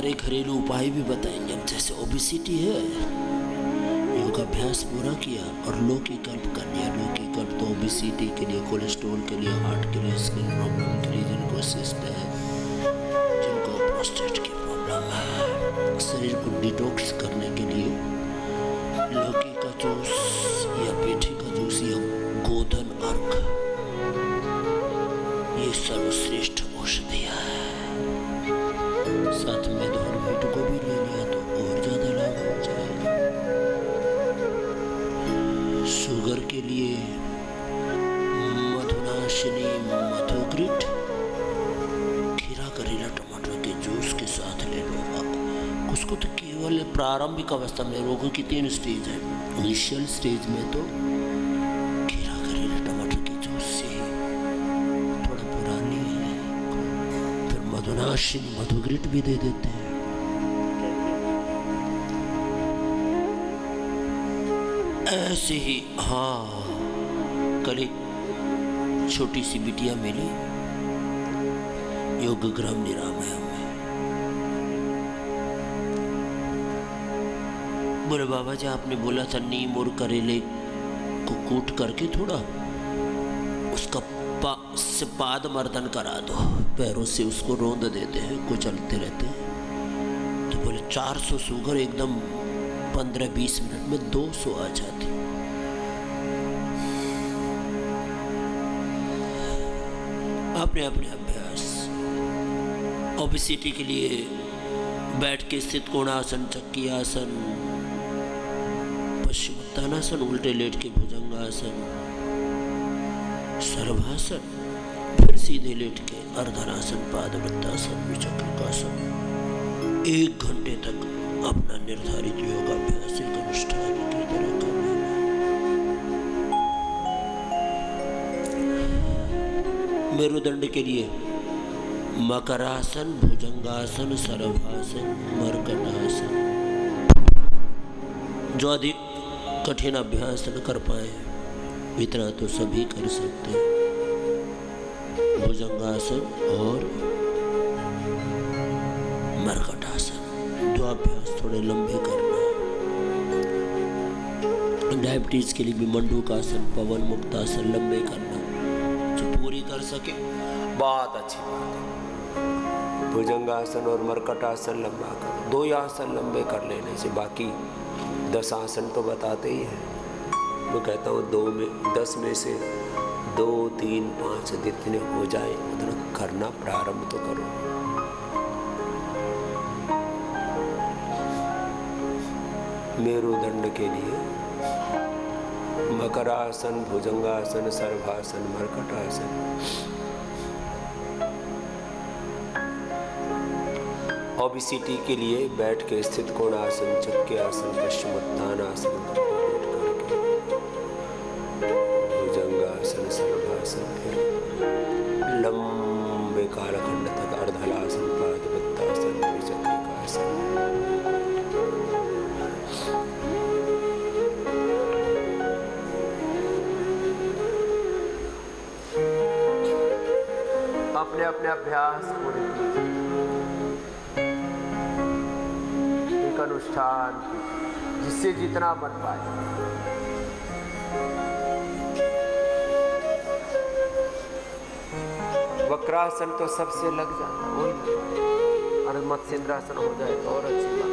सारे घरेलू उपाय भी बताएंगे हम। जैसे ओबेसिटी है, योग अभ्यास पूरा किया और लौकी कल्प कर लिया। लौकी कल्प तो ओबेसिटी के लिए, कोलेस्ट्रॉल के लिए, हार्ट के लिए, स्किन प्रॉब्लम के लिए, जिनको सिस्ट है, जिनको प्रोस्टेट की प्रॉब्लम है, शरीर को डिटॉक्स करने के लिए लौकी का जूस या पेठी का जूस या गोधन अर्क, ये सर्वश्रेष्ठ औषधियाँ है। साथ में धोर मीट को भी ले लिया तो और ज्यादा लाभ हो जाएगा। शुगर के लिए मधुनाशिनी मधुग्रिट, खीरा करेला टमाटर के जूस के साथ ले लो आप। उसको तो केवल प्रारंभिक अवस्था में, रोगों की 3 स्टेज है। इनिशियल स्टेज में तो खीरा करेला टमाटर के जूस से थोड़ा पुरानी है, फिर मधुनाशिनी मधुग्रिट भी दे देते हैं। ऐसे ही हाँ, कल एक छोटी सी बिटिया मिली योग ग्राम निरामय में। बोले बाबा जी आपने बोला था नीम और करेले को कूट करके थोड़ा उसका पाद मर्दन करा दो, पैरों से उसको रोंद देते हैं, कुचलते रहते हैं। तो बोले 400 शुगर एकदम 15-20 मिनट में 200 आ जाती। अपने अपने अभ्यास। ओबेसिटी के लिए बैठ के स्थित कोणासन, चक्की आसन, पश्चिमोत्तानासन, उल्टे लेट के भुजंगासन, सर्वासन, फिर सीधे लेट के अर्धनासन, पादवृत्तासन, विचक्रिकासन। 1 घंटे तक अपना निर्धारित योगाभ्यास एक अनुष्ठान की तरह करना। मेरुदंड के लिए मकरासन, भुजंगासन, सर्वासन, मर्कटासन। जो अधिक कठिन अभ्यास न कर पाए इतना तो सभी कर सकते हैं। भुजंगासन और मर्कटासन, दो अभ्यास थोड़े लंबे करना। डायबिटीज के लिए भी मंडूकासन, पवन मुक्तासन लंबे करना। जो पूरी कर सके बहुत अच्छी बात है। भुजंगासन और मर्कटासन लंबा करो, 2 आसन लंबे कर लेने से, बाकी 10 आसन तो बताते ही हैं। मैं कहता हूँ 10 में से 2, 3, 5 जितने हो जाए उतना करना प्रारंभ तो करो। मेरुदंड के लिए मकरासन, भुजंगासन, सर्वासन, मर्कटासन। ओबेसिटी के लिए बैठ के स्थित कोणासन, चक्की आसन, पश्चिमोत्तानासन, भुजंगासन, सर्वासन, फिर लंबे कालखंड तक अर्धलासन, पादवृत्तासन, विचक्रिकासन। अपने अपने अभ्यास पूरे कीजिए। एक अनुष्ठान जिससे जितना बन पाए। वक्रासन तो सबसे लग जाता, वही और मत्स्येंद्रासन हो जाए तो और अच्छी बात।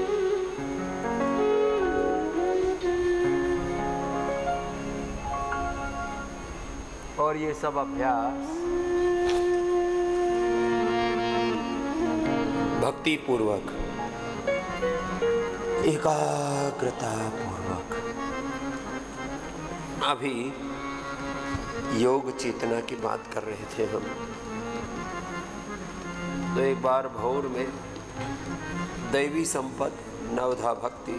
और ये सब अभ्यास भक्ति पूर्वक, एकाग्रता पूर्वक। अभी योग चेतना की बात कर रहे थे हम, तो एक बार भोर में दैवी संपत्ति, नवधा भक्ति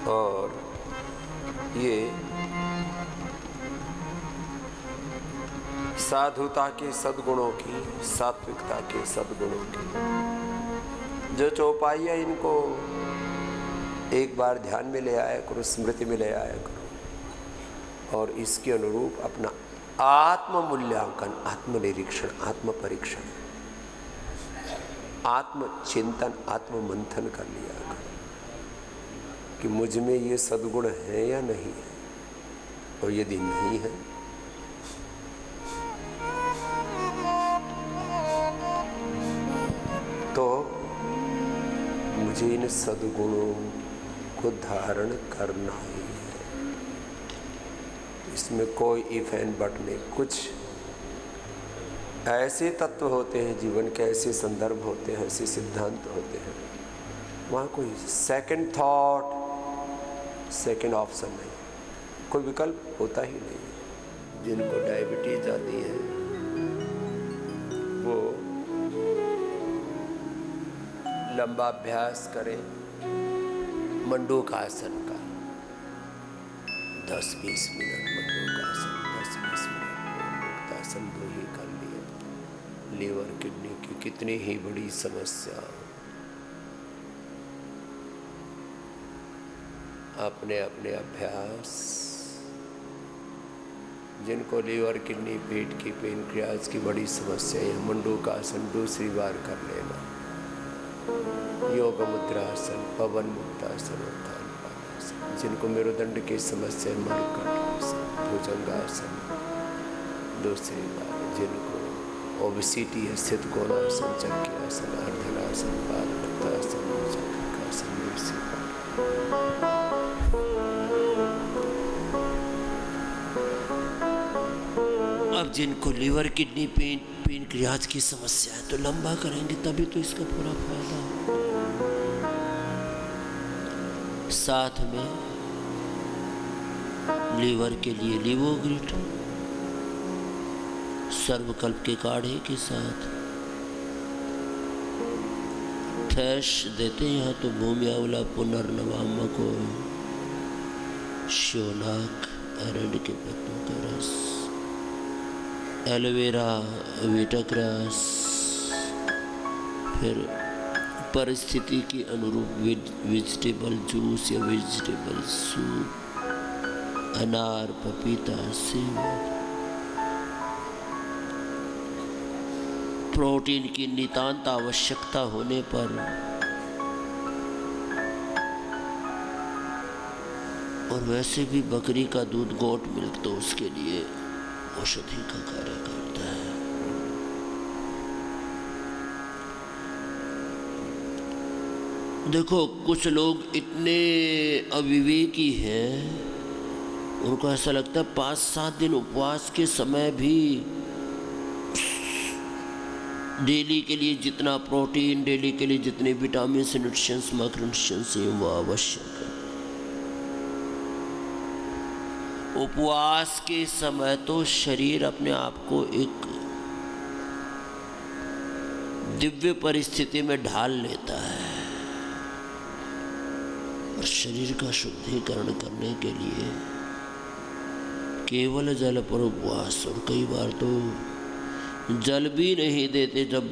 और ये साधुता के सद्गुणों की, सात्विकता के सद्गुणों की जो चौपाइयाँ, इनको एक बार ध्यान में ले आया करो, स्मृति में ले आया करो और इसके अनुरूप अपना आत्म मूल्यांकन, आत्म निरीक्षण, आत्म परीक्षण, आत्मचिंतन, आत्ममंथन कर लिया करो कि मुझ में ये सद्गुण है या नहीं है, और यदि नहीं है तो मुझे इन सद्गुणों को धारण करना ही है। इसमें कोई इफ एंड बट नहीं। कुछ ऐसे तत्व होते हैं जीवन के, ऐसे संदर्भ होते हैं, ऐसे सिद्धांत होते हैं, वहाँ कोई सेकंड थॉट, सेकंड ऑप्शन नहीं, कोई विकल्प होता ही नहीं। जिनको डायबिटीज आती है वो लंबा अभ्यास करें मंडूकासन का, 10-20 मिनट मंडूकासन, 10-20 मिनट मंडूकासन दो ही कर लिया। लीवर किडनी की कितनी ही बड़ी समस्या, अपने अपने अभ्यास। जिनको लीवर किडनी पेट की पेनक्रियाज की बड़ी समस्या है, मंडूकासन दूसरी बार कर लेना। योग मुद्रासन, पवन मुक्तासन, उत्थान पादासन। जिनको मेरुदंड की समस्या है, मणिकर्णासन, भुजंगासन दूसरी बार। जिनको ओबेसिटी है, स्थित कोणासन, चक्रासन, अर्धनासन, पादमुक्तासन, चक्रासन दूसरी बार। अब जिनको लीवर किडनी पेनक्रियाज की समस्या है तो लंबा करेंगे, तभी तो इसका पूरा फायदा। साथ में लीवर के लिए लिवोग्रिट, सर्वकल्प के काढ़े के साथ फ्रेश देते हैं। यहाँ तो भूमि आंवला, पुनर्नवामको, श्योनाक, अरंड के पत्तों का रस, एलोवेरा, वीटाग्रास, फिर परिस्थिति के अनुरूप वेजिटेबल जूस या वेजिटेबल सूप, अनार, पपीता, सेब। प्रोटीन की नितांत आवश्यकता होने पर और वैसे भी बकरी का दूध, गोट मिल्क, तो उसके लिए औषधि का कार्य करता है। देखो कुछ लोग इतने अविवेकी हैं, उनको ऐसा लगता है 5-7 दिन उपवास के समय भी डेली के लिए जितना प्रोटीन, डेली के लिए जितने विटामिन, न्यूट्रिशंस, माइक्रोन्यूट्रिशंस हैं वो आवश्यक है। उपवास के समय तो शरीर अपने आप को एक दिव्य परिस्थिति में ढाल लेता है, और शरीर का शुद्धिकरण करने के लिए केवल जल पर उपवास। और कई बार तो जल भी नहीं देते जब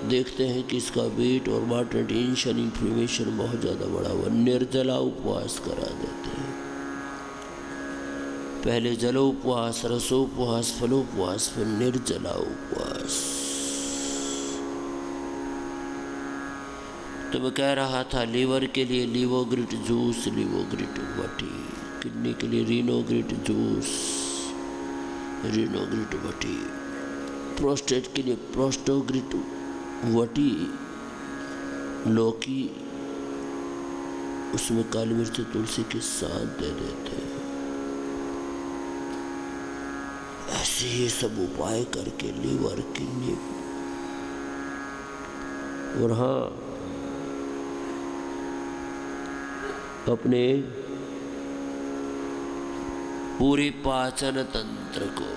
देखते हैं कि इसका वेट और वाटर टेंशन, इन्फ्लेमेशन बहुत ज़्यादा बढ़ा हुआ, निर्जला उपवास करा देते हैं। पहले जलोपवास, रसोपवास, फलोपवास, फिर निर्जला उपवास। तो मैं कह रहा था लीवर के लिए लिवोग्रिट जूस, लिवोग्रिट वटी, किडनी के लिए रिनोग्रिट जूस, रिनोग्रिट वटी, प्रोस्टेट के लिए प्रोस्टोग्रिट वटी, लौकी उसमें काली मिर्च, तुलसी के साथ दे देते हैं। ऐसे ही सब उपाय करके लीवर, किडनी, और हाँ अपने पूरे पाचन तंत्र को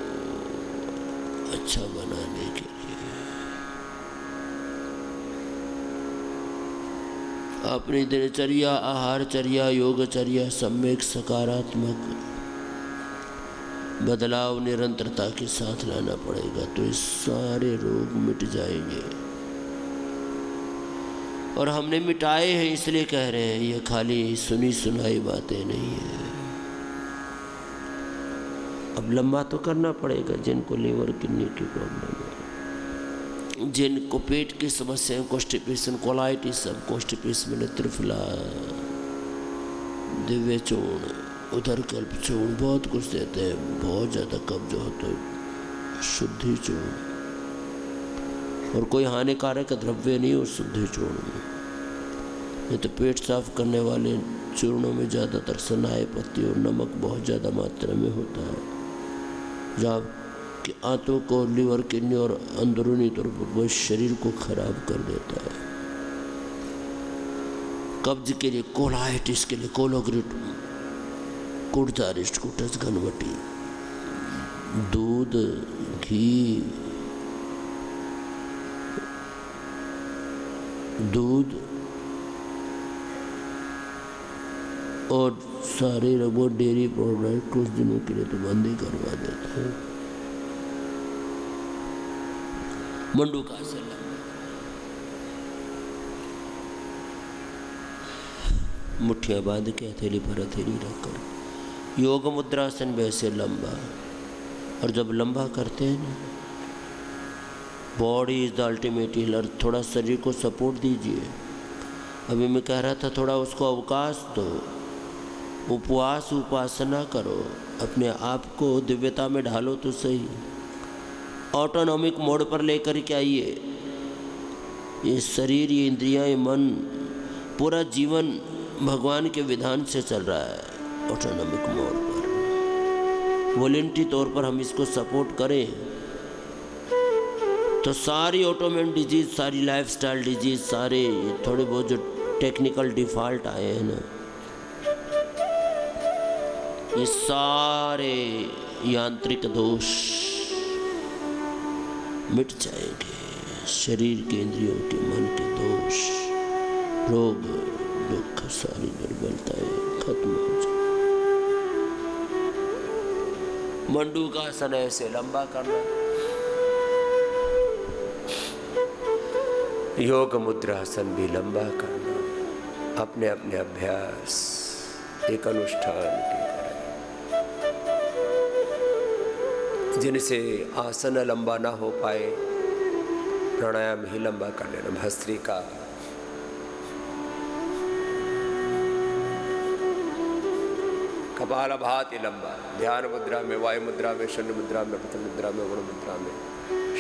अच्छा बनाने के लिए अपनी दिनचर्या, आहारचर्या, योगचर्या, सम्यक सकारात्मक बदलाव निरंतरता के साथ लाना पड़ेगा, तो ये सारे रोग मिट जाएंगे। और हमने मिटाए हैं इसलिए कह रहे हैं, ये खाली सुनी सुनाई बातें नहीं है। अब लंबा तो करना पड़ेगा जिनको लीवर किडनी की प्रॉब्लम है। जिनको पेट की समस्याएं, कॉन्स्टिपेशन, कोलाइटिस, सब कॉन्स्टिपेशन, त्रिफला, दिव्य चूर्ण, उधर कल्प चूर्ण, बहुत कुछ देते हैं। बहुत ज़्यादा कब्ज हो तो शुद्धि चूर्ण, और कोई हानिकारक द्रव्य नहीं उस शुद्धि चूर्ण में। नहीं तो पेट साफ करने वाले चूर्णों में ज़्यादातर सनाए पत्ती और नमक बहुत ज़्यादा मात्रा में होता है, जहाँ कि आंतों को, लीवर, किडनी और अंदरूनी तौर पर वो शरीर को खराब कर देता है। कब्ज के लिए, कोलाइटिस के लिए कोलोग्रिट, कुर्तारिस्ट, कुटस, घनवटी, दूध, घी, दूध और सारे रबो डेयरी प्रोडक्ट कुछ दिनों के लिए तो बंद ही करवा देते हैं। मंडूकासन, मुट्ठियां बांध के हथेली पर हथेली रखकर योग मुद्रासन में ऐसे लंबा, और जब लंबा करते हैं ना, body is the ultimate healer. थोड़ा शरीर को सपोर्ट दीजिए। अभी मैं कह रहा था थोड़ा उसको अवकाश दो, उपवास उपासना करो, अपने आप को दिव्यता में ढालो तो सही। ऑटोनॉमिक मोड पर लेकर के आइए। ये शरीर, ये इंद्रियां, ये मन, पूरा जीवन भगवान के विधान से चल रहा है। ऑटोनॉमिक मोड पर वॉलंटरी तौर पर हम इसको सपोर्ट करें तो सारी ऑटोमेन डिजीज, सारी लाइफस्टाइल डिजीज, सारे थोड़े बहुत जो टेक्निकल डिफॉल्ट आए हैं ना, ये सारे यांत्रिक दोष मिट जाएंगे। शरीर के, इंद्रियों के, मन के दोष, रोग, दुख, सारी दुर्बलताएं खत्म हो जाए। मंडूकासन ऐसे लंबा करना। योग मुद्रासन भी लंबा करना, अपने अपने अभ्यास एक अनुष्ठान की तरह। जिनसे आसन लंबा ना हो पाए, प्राणायाम ही लंबा कर लेना। भस्त्रिका, कपालभाति लंबा, ध्यान मुद्रा में, वायु मुद्रा में, शून्य मुद्रा में, पतन मुद्रा में, गुण मुद्रा में,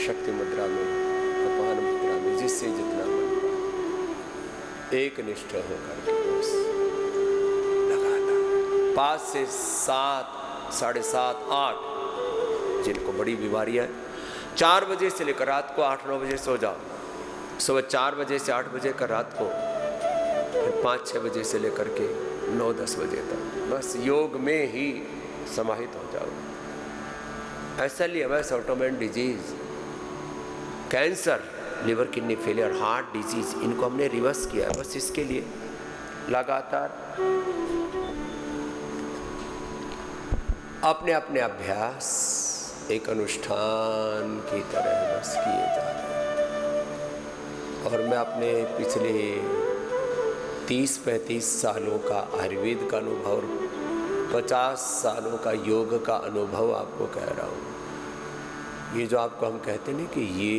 शक्ति मुद्रा में, अपान मुद्रा में, जिससे जितना मन एक निष्ठ होकर के बस लगातार 5 से 7, 7:30, 8, जिनको बड़ी बीमारियां हैं, 4 बजे से लेकर रात को 8-9 बजे सो जाओ। सुबह 4 बजे से 8 बजे का, रात को फिर 5-6 बजे से लेकर के 9-10 बजे तक बस योग में ही समाहित हो जाओ। ऐसा लिए वैसे autoimmune disease, cancer, liver kidney failure, heart disease, इनको हमने रिवर्स किया है। बस इसके लिए लगातार अपने अपने अभ्यास एक अनुष्ठान की तरह बस किए जा रहे हैं। और मैं अपने पिछले 30-35 सालों का आयुर्वेद का अनुभव, 50 सालों का योग का अनुभव आपको कह रहा हूँ। ये जो आपको हम कहते हैं ना कि ये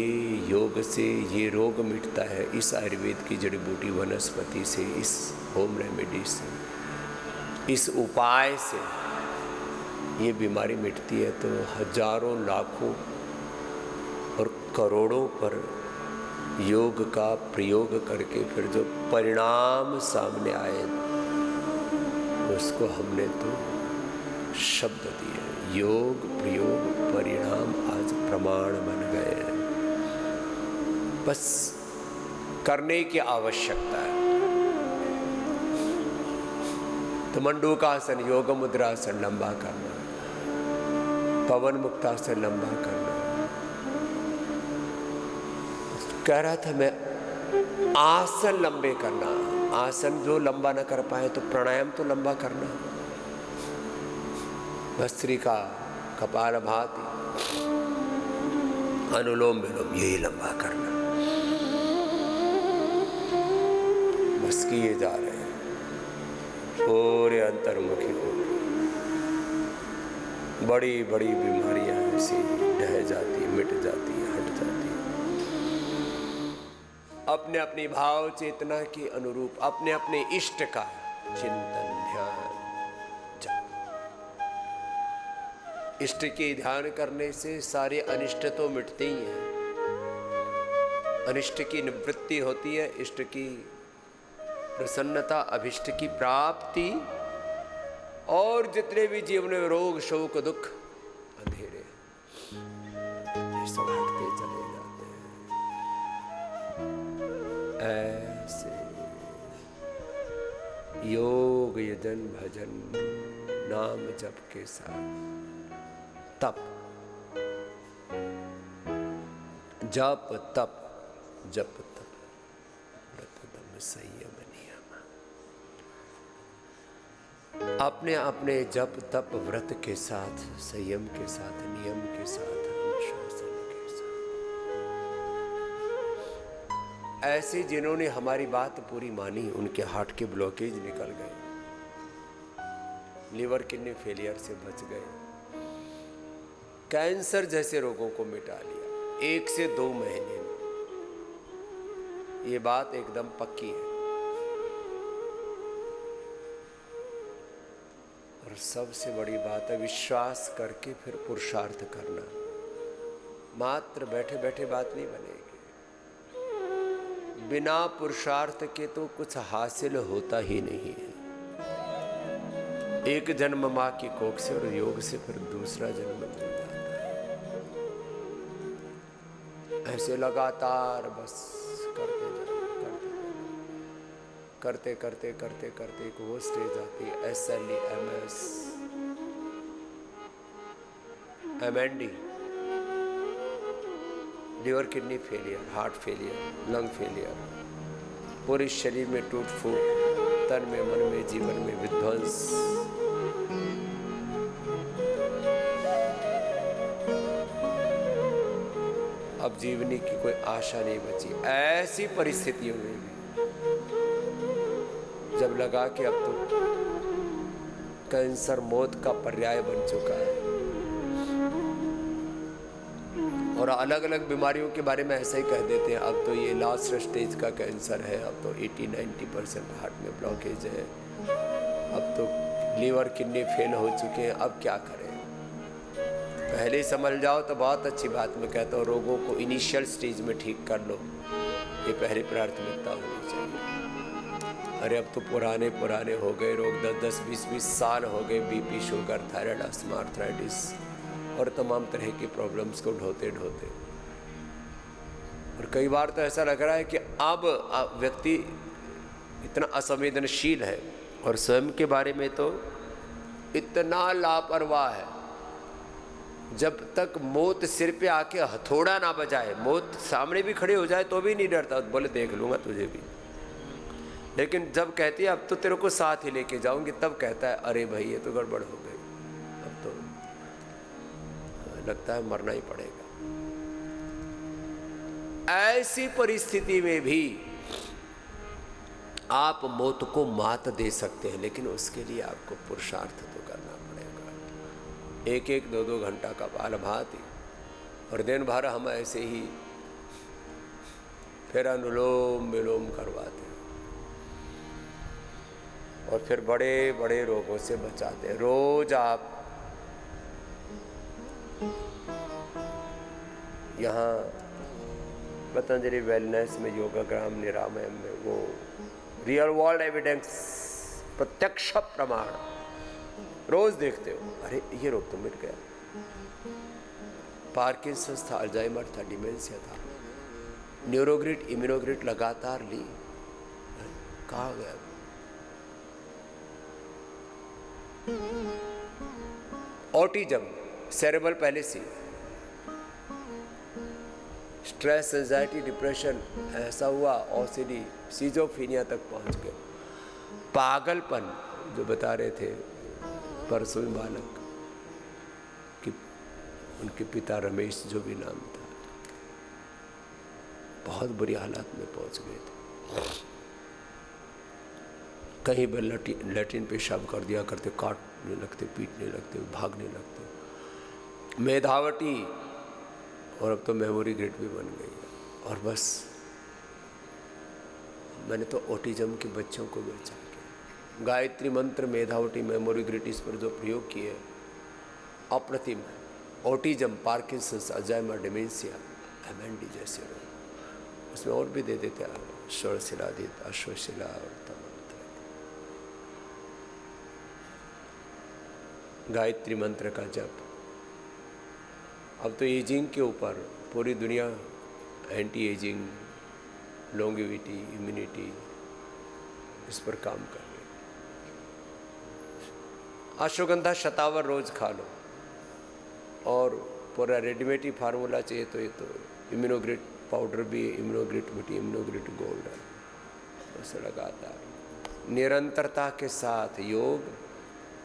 योग से ये रोग मिटता है, इस आयुर्वेद की जड़ी बूटी वनस्पति से, इस होम रेमेडी से, इस उपाय से ये बीमारी मिटती है, तो हजारों, लाखों और करोड़ों पर योग का प्रयोग करके फिर जो परिणाम सामने आए उसको हमने तो शब्द दिए। योग, प्रयोग, परिणाम आज प्रमाण बन गए हैं। बस करने की आवश्यकता है। तो मंडूकासन, योग मुद्रासन लंबा करना, पवन मुक्तासन लंबा करना। कह रहा था मैं, आसन लंबे करना। आसन जो लंबा ना कर पाए तो प्राणायाम तो लंबा करना। भस्त्रिका, कपालभाति, अनुलोम विलोम, यही लंबा करना। बस किए जा रहे हैं पूरे अंतर्मुखी हो। बड़ी बड़ी बीमारियां ऐसी ढह जाती, मिट जाती, हट जाती। अपने अपनी भाव चेतना के अनुरूप अपने अपने इष्ट का चिंतन ध्यान जप। इष्ट के ध्यान करने से सारे अनिष्ट तो मिटते ही हैं, अनिष्ट की निवृत्ति होती है, इष्ट की प्रसन्नता, अभिष्ट की प्राप्ति, और जितने भी जीवन में रोग शोक दुख अंधेरे ये सब हटते चले जाते हैं। ऐसे योग यजन भजन नाम जप के साथ तप, जप तप जप तप व्रत दम संयम नियम। अपने अपने जप तप व्रत के साथ, संयम के साथ, नियम के साथ, अनुशासन के साथ, ऐसे जिन्होंने हमारी बात पूरी मानी उनके हार्ट के ब्लॉकेज निकल गए, लिवर किडनी फेलियर से बच गए, कैंसर जैसे रोगों को मिटा लिया 1 से 2 महीने में। ये बात एकदम पक्की है। और सबसे बड़ी बात है विश्वास करके फिर पुरुषार्थ करना। मात्र बैठे बैठे बात नहीं बनेगी, बिना पुरुषार्थ के तो कुछ हासिल होता ही नहीं है। एक जन्म मां की कोख से और योग से फिर दूसरा जन्म मिल जाता है। ऐसे लगातार बस करते करते करते करते एक वो स्टेज आती है SLE, MS, MND, liver kidney failure, heart failure, lung failure, पूरे शरीर में टूट फूट, तन में मन में जीवन में विध्वंस। अब जीवनी की कोई आशा नहीं बची। ऐसी परिस्थितियों में भी जब लगा कि अब तो कैंसर मौत का पर्याय बन चुका है, और अलग अलग बीमारियों के बारे में ऐसा ही कह देते हैं, अब तो ये लास्ट स्टेज का कैंसर है, अब तो 80-90% हार्ट में ब्लॉकेज है, अब तो लीवर किडनी फेल हो चुके हैं, अब क्या करें। पहले ही समझ जाओ तो बहुत अच्छी बात। मैं कहता हूँ रोगों को इनिशियल स्टेज में ठीक कर लो, ये पहली प्राथमिकता होनी चाहिए। अरे अब तो पुराने हो गए रोग, 10-20 साल हो गए, BP, sugar, thyroid, asthma, arthritis और तमाम तरह की प्रॉब्लम्स को ढोते ढोते। और कई बार तो ऐसा लग रहा है कि अब व्यक्ति इतना असंवेदनशील है और स्वयं के बारे में तो इतना लापरवाह है, जब तक मौत सिर पे आके हथौड़ा ना बजाए, मौत सामने भी खड़े हो जाए तो भी नहीं डरता, बोले देख लूँगा तुझे भी। लेकिन जब कहती है अब तो तेरे को साथ ही लेके जाऊंगी, तब कहता है अरे भाई ये तो गड़बड़ हो गई, अब तो लगता है मरना ही पड़ेगा। ऐसी परिस्थिति में भी आप मौत को मात दे सकते हैं, लेकिन उसके लिए आपको पुरुषार्थ तो करना पड़ेगा। 1-1, 2-2 घंटा का बाल भांति, और दिन भर हम ऐसे ही फिर अनुलोम विलोम करवाते हैं और फिर बड़े बड़े रोगों से बचाते हैं। रोज आप यहाँ पतंजलि वेलनेस में, योगाग्राम निरामयम में वो रियल वर्ल्ड एविडेंस, प्रत्यक्ष प्रमाण रोज देखते हो, अरे ये रोग तो मिट गया। पार्किंसंस था, अल्जाइमर था, डिमेंशिया था, न्यूरोग्रिड इम्यूनोग्रिड लगातार ली, कहाँ गया? Autism, cerebral policy, stress, anxiety, depression, ऐसा हुआ OCD, सिजोफ्रेनिया तक पहुंच गए। पागलपन, जो बता रहे थे परसों बालक कि उनके पिता रमेश, जो भी नाम था, बहुत बुरी हालत में पहुंच गए थे। कहीं पर लैट्रिन पेशाब कर दिया करते, काटने लगते, पीटने लगते, भागने लगते, मेधावटी, और अब तो मेमोरी ग्रिड भी बन गई है। और बस मैंने तो ऑटिज्म के बच्चों को बचा के गायत्री मंत्र मेधावटी मेमोरी ग्रिटिस पर जो प्रयोग किए अप्रतिम है। Autism, Parkinson's, Alzheimer, dementia, MND जैसे रोग, उसमें और भी दे देते हैं षोड़शिलादित, अश्वशिला और तमाम तरह के। गायत्री मंत्र का जप। अब तो एजिंग के ऊपर पूरी दुनिया एंटी एजिंग, लॉन्गेविटी, इम्यूनिटी इस पर काम कर रही है। अश्वगंधा शतावर रोज खा लो और पूरा रेडीमेड ही फार्मूला चाहिए तो ये तो इम्यूनोग्रिट पाउडर भी है, इम्यूनोग्रिट बटी, इम्यूनोग्रिट गोल्ड है, बस लगातार निरंतरता के साथ योग,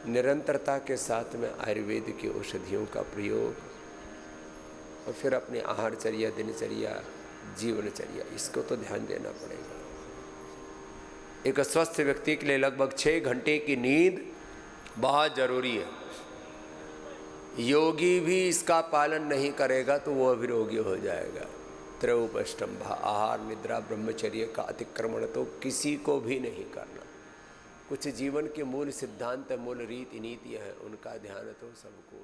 निरंतरता के साथ में आयुर्वेद की औषधियों का प्रयोग और फिर अपने आहारचर्या, दिनचर्या, जीवनचर्या, इसको तो ध्यान देना पड़ेगा। एक स्वस्थ व्यक्ति के लिए लगभग 6 घंटे की नींद बहुत जरूरी है। योगी भी इसका पालन नहीं करेगा तो वो अभिरोगी हो जाएगा। त्रयोपष्टम्भा, आहार, निद्रा, ब्रह्मचर्य का अतिक्रमण तो किसी को भी नहीं करना। कुछ जीवन के मूल सिद्धांत, मूल रीति नीतियाँ हैं, उनका ध्यान तो सबको